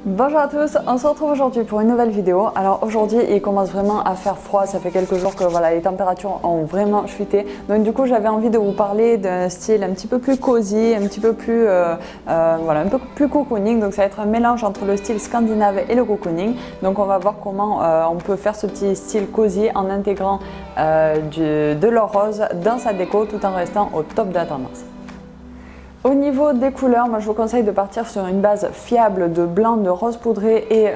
Bonjour à tous, on se retrouve aujourd'hui pour une nouvelle vidéo. Alors aujourd'hui il commence vraiment à faire froid, ça fait quelques jours que voilà, les températures ont vraiment chuté. Donc du coup j'avais envie de vous parler d'un style un petit peu plus cosy, un petit peu plus voilà, un peu plus cocooning. Donc ça va être un mélange entre le style scandinave et le cocooning. Donc on va voir comment on peut faire ce petit style cosy en intégrant de l'or rose dans sa déco tout en restant au top de la tendance. Au niveau des couleurs, moi je vous conseille de partir sur une base fiable de blanc, de rose poudré et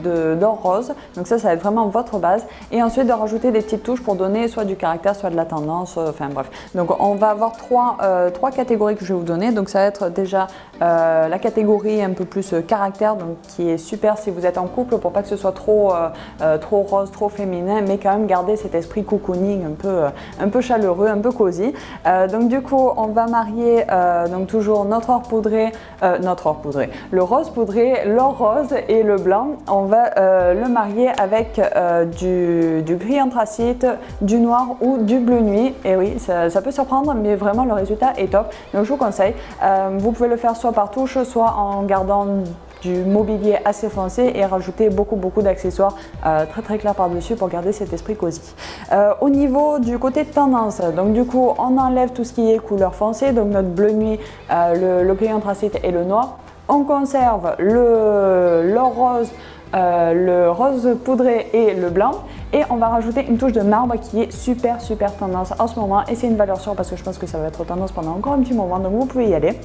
d'or rose. Donc ça va être vraiment votre base. Et ensuite de rajouter des petites touches pour donner soit du caractère, soit de la tendance, enfin bref. Donc on va avoir trois catégories que je vais vous donner. Donc ça va être déjà la catégorie un peu plus caractère, donc qui est super si vous êtes en couple pour pas que ce soit trop rose, trop féminin, mais quand même garder cet esprit cocooning un peu chaleureux, un peu cosy. Donc du coup on va marier donc toujours notre or poudré, le rose poudré, l'or rose et le blanc. On va le marier avec du gris anthracite, du noir ou du bleu nuit. Et oui, ça peut surprendre, mais vraiment le résultat est top. Donc je vous conseille. Vous pouvez le faire soit par touche, soit en gardant du mobilier assez foncé et rajouter beaucoup d'accessoires très clairs par-dessus pour garder cet esprit cosy. Au niveau du côté tendance, donc du coup on enlève tout ce qui est couleur foncée, donc notre bleu nuit, le gris anthracite et le noir. On conserve l'or rose, le rose poudré et le blanc, et on va rajouter une touche de marbre qui est super tendance en ce moment, et c'est une valeur sûre parce que je pense que ça va être tendance pendant encore un petit moment, donc vous pouvez y aller.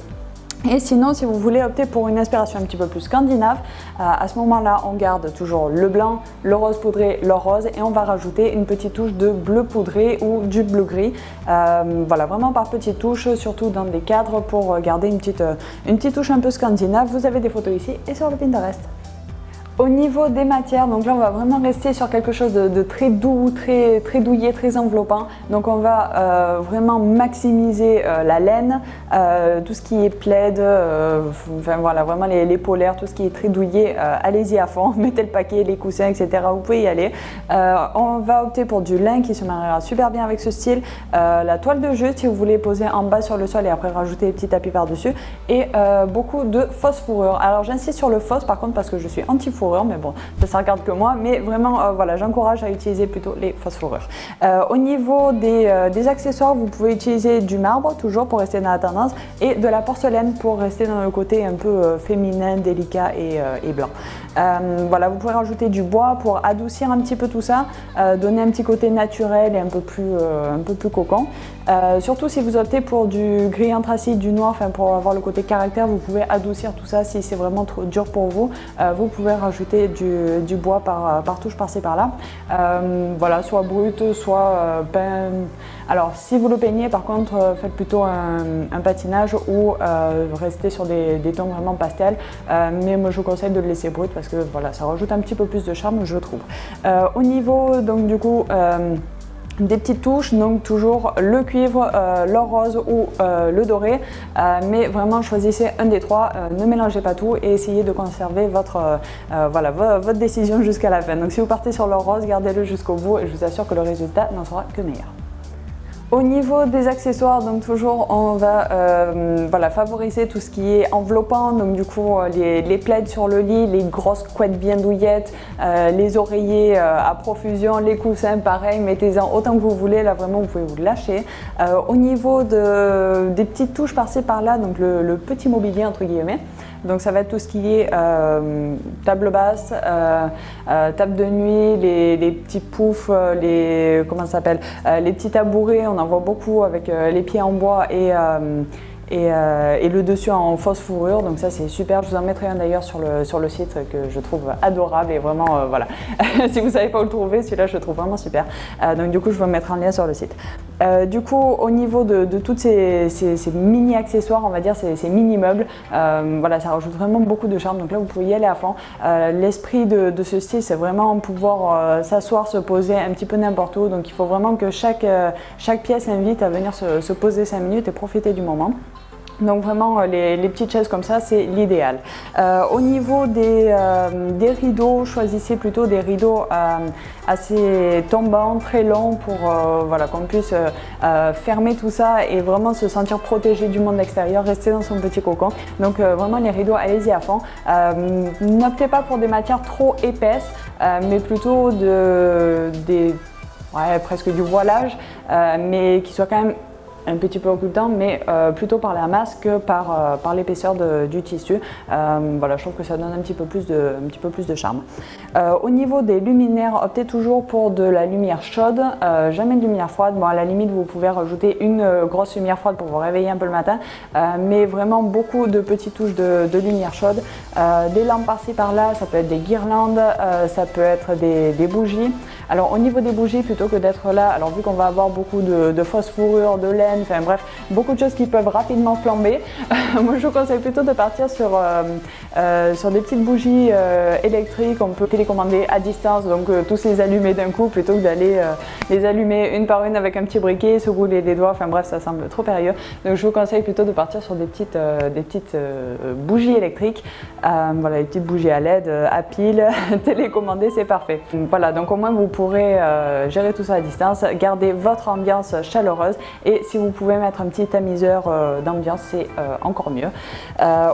Et sinon, si vous voulez opter pour une inspiration un petit peu plus scandinave, à ce moment-là, on garde toujours le blanc, le rose poudré, l'or rose, et on va rajouter une petite touche de bleu poudré ou du bleu gris. Voilà, vraiment par petites touches, surtout dans des cadres pour garder une petite touche un peu scandinave. Vous avez des photos ici et sur le Pinterest. Au niveau des matières, donc là on va vraiment rester sur quelque chose de très doux, très douillet, très enveloppant. Donc on va vraiment maximiser la laine, tout ce qui est plaid, enfin voilà, vraiment les polaires, tout ce qui est très douillet, allez-y à fond, mettez le paquet, les coussins, etc. Vous pouvez y aller. On va opter pour du lin qui se mariera super bien avec ce style, la toile de jute si vous voulez poser en bas sur le sol et après rajouter les petits tapis par-dessus, et beaucoup de fausse fourrure. Alors j'insiste sur le fausse par contre parce que je suis anti-fourrure, mais bon, ça regarde que moi, mais vraiment voilà, j'encourage à utiliser plutôt les fausses fourrures. Au niveau des accessoires, vous pouvez utiliser du marbre toujours pour rester dans la tendance, et de la porcelaine pour rester dans le côté un peu féminin, délicat et blanc. Voilà, vous pouvez rajouter du bois pour adoucir un petit peu tout ça, donner un petit côté naturel et un peu plus cocon. Surtout si vous optez pour du gris anthracite, du noir, enfin pour avoir le côté caractère, vous pouvez adoucir tout ça. Si c'est vraiment trop dur pour vous, vous pouvez rajouter du bois par touche par-ci par-là. Voilà, soit brut, soit peint. Alors si vous le peignez par contre, faites plutôt un patinage ou restez sur des tons vraiment pastel, mais moi je vous conseille de le laisser brut parce que voilà, ça rajoute un petit peu plus de charme, je trouve. Au niveau donc du coup des petites touches, donc toujours le cuivre, l'or rose ou le doré, mais vraiment choisissez un des trois, ne mélangez pas tout et essayez de conserver votre décision jusqu'à la fin. Donc si vous partez sur l'or rose, gardez-le jusqu'au bout et je vous assure que le résultat n'en sera que meilleur. Au niveau des accessoires, donc toujours on va voilà, favoriser tout ce qui est enveloppant, donc du coup les plaids sur le lit, les grosses couettes bien douillettes, les oreillers à profusion, les coussins pareil, mettez-en autant que vous voulez, là vraiment vous pouvez vous lâcher. Au niveau des petites touches par-ci par-là, donc le petit mobilier entre guillemets. Donc ça va être tout ce qui est table basse, table de nuit, les petits poufs, les petits tabourets, on en voit beaucoup avec les pieds en bois et le dessus en fausse fourrure, donc ça c'est super. Je vous en mettrai un d'ailleurs sur le site que je trouve adorable et vraiment voilà. Si vous savez pas où le trouver, celui-là je le trouve vraiment super. Donc du coup je vais mettre un lien sur le site. Du coup au niveau de toutes ces mini accessoires, on va dire ces mini meubles, voilà, ça rajoute vraiment beaucoup de charme, donc là vous pouvez y aller à fond. L'esprit de ce style, c'est vraiment pouvoir s'asseoir, se poser un petit peu n'importe où, donc il faut vraiment que chaque pièce invite à venir se poser 5 minutes et profiter du moment. Donc vraiment les petites chaises comme ça, c'est l'idéal. Au niveau des rideaux, choisissez plutôt des rideaux assez tombants, très longs pour voilà, qu'on puisse fermer tout ça et vraiment se sentir protégé du monde extérieur, rester dans son petit cocon. Donc vraiment les rideaux, allez-y à fond. N'optez pas pour des matières trop épaisses, mais plutôt presque du voilage, mais qui soit quand même un petit peu occultant, mais plutôt par la masse que par l'épaisseur du tissu. Voilà, je trouve que ça donne un petit peu plus de charme. Au niveau des luminaires, optez toujours pour de la lumière chaude, jamais de lumière froide. Bon, à la limite, vous pouvez rajouter une grosse lumière froide pour vous réveiller un peu le matin, mais vraiment beaucoup de petites touches de lumière chaude. Des lampes par-ci par-là, ça peut être des guirlandes, ça peut être des bougies. Alors au niveau des bougies, plutôt que d'être là, alors vu qu'on va avoir beaucoup de fausses fourrures, de laine, enfin bref, beaucoup de choses qui peuvent rapidement flamber, moi je vous conseille plutôt de partir sur des petites bougies électriques. On peut télécommander à distance, donc tous les allumer d'un coup plutôt que d'aller les allumer une par une avec un petit briquet, se rouler les doigts, enfin bref, ça semble trop périlleux. Donc je vous conseille plutôt de partir sur des petites bougies électriques, voilà, les petites bougies à LED, à pile, télécommandées, c'est parfait. Voilà, donc au moins vous pourrez gérer tout ça à distance, garder votre ambiance chaleureuse, et si vous pouvez mettre un petit tamiseur d'ambiance, c'est encore mieux.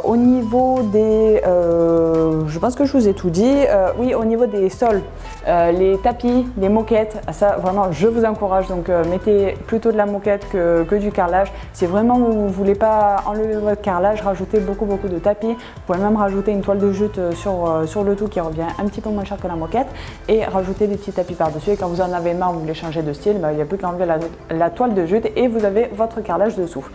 Au niveau des... je pense que je vous ai tout dit. Oui, au niveau des sols, les tapis, les moquettes, ça vraiment je vous encourage, donc mettez plutôt de la moquette que du carrelage. Si vraiment vous ne voulez pas enlever votre carrelage, rajoutez beaucoup de tapis. Vous pouvez même rajouter une toile de jute sur le tout qui revient un petit peu moins cher que la moquette, et rajouter des petits tapis par-dessus, et quand vous en avez marre, vous voulez changer de style, il n'y a plus qu'à enlever la toile de jute et vous avez votre carrelage dessous.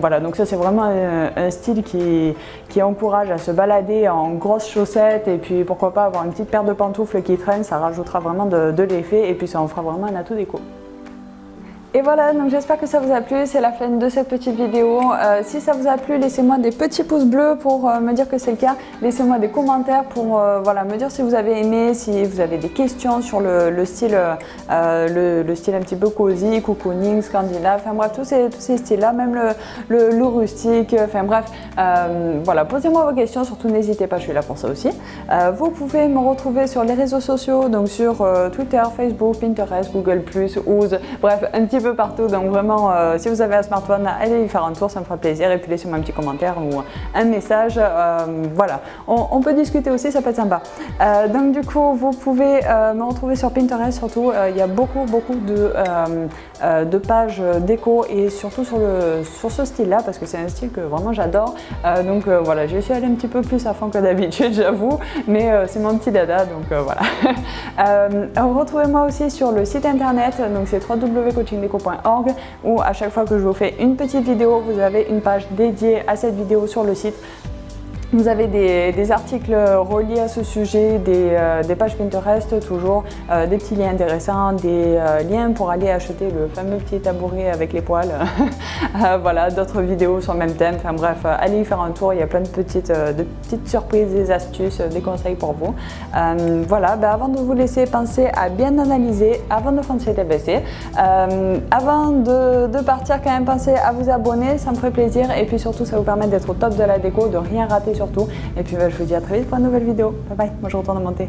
Voilà, donc ça c'est vraiment un style qui encourage à se balader en grosses chaussettes, et puis pourquoi pas avoir une petite paire de pantoufles qui traîne, ça rajoutera vraiment de l'effet, et puis ça en fera vraiment un atout déco. Et voilà, donc j'espère que ça vous a plu, c'est la fin de cette petite vidéo. Si ça vous a plu, laissez-moi des petits pouces bleus pour me dire que c'est le cas. Laissez-moi des commentaires pour voilà, me dire si vous avez aimé, si vous avez des questions sur le style un petit peu cosy, cocooning, scandinave, enfin bref, tous ces styles-là, même le rustique, enfin bref, voilà, posez-moi vos questions, surtout n'hésitez pas, je suis là pour ça aussi. Vous pouvez me retrouver sur les réseaux sociaux, donc sur Twitter, Facebook, Pinterest, Google+, Ouz, bref, un petit peu partout, donc vraiment si vous avez un smartphone, allez y faire un tour, ça me fera plaisir, et puis laissez-moi un petit commentaire ou un message, voilà, on peut discuter aussi, ça peut être sympa. Donc du coup vous pouvez me retrouver sur Pinterest, surtout il y a beaucoup de pages déco, et surtout sur ce style là, parce que c'est un style que vraiment j'adore, donc voilà, j'ai essayé d'aller un petit peu plus à fond que d'habitude, j'avoue, mais c'est mon petit dada, donc voilà. Retrouvez-moi aussi sur le site internet, donc c'est www.coachingdeco.org, où à chaque fois que je vous fais une petite vidéo, vous avez une page dédiée à cette vidéo sur le site. Vous avez des articles reliés à ce sujet, des pages Pinterest toujours, des petits liens intéressants, des liens pour aller acheter le fameux petit tabouret avec les poils, voilà, d'autres vidéos sur le même thème, enfin bref, allez y faire un tour, il y a plein de petites surprises, des astuces, des conseils pour vous. Voilà, avant de vous laisser, pensez à bien analyser avant de foncer les WC. Avant de partir, quand même, pensez à vous abonner, ça me ferait plaisir, et puis surtout ça vous permet d'être au top de la déco, de rien rater surtout. Et puis je vous dis à très vite pour une nouvelle vidéo. Bye bye, moi je retourne à monter.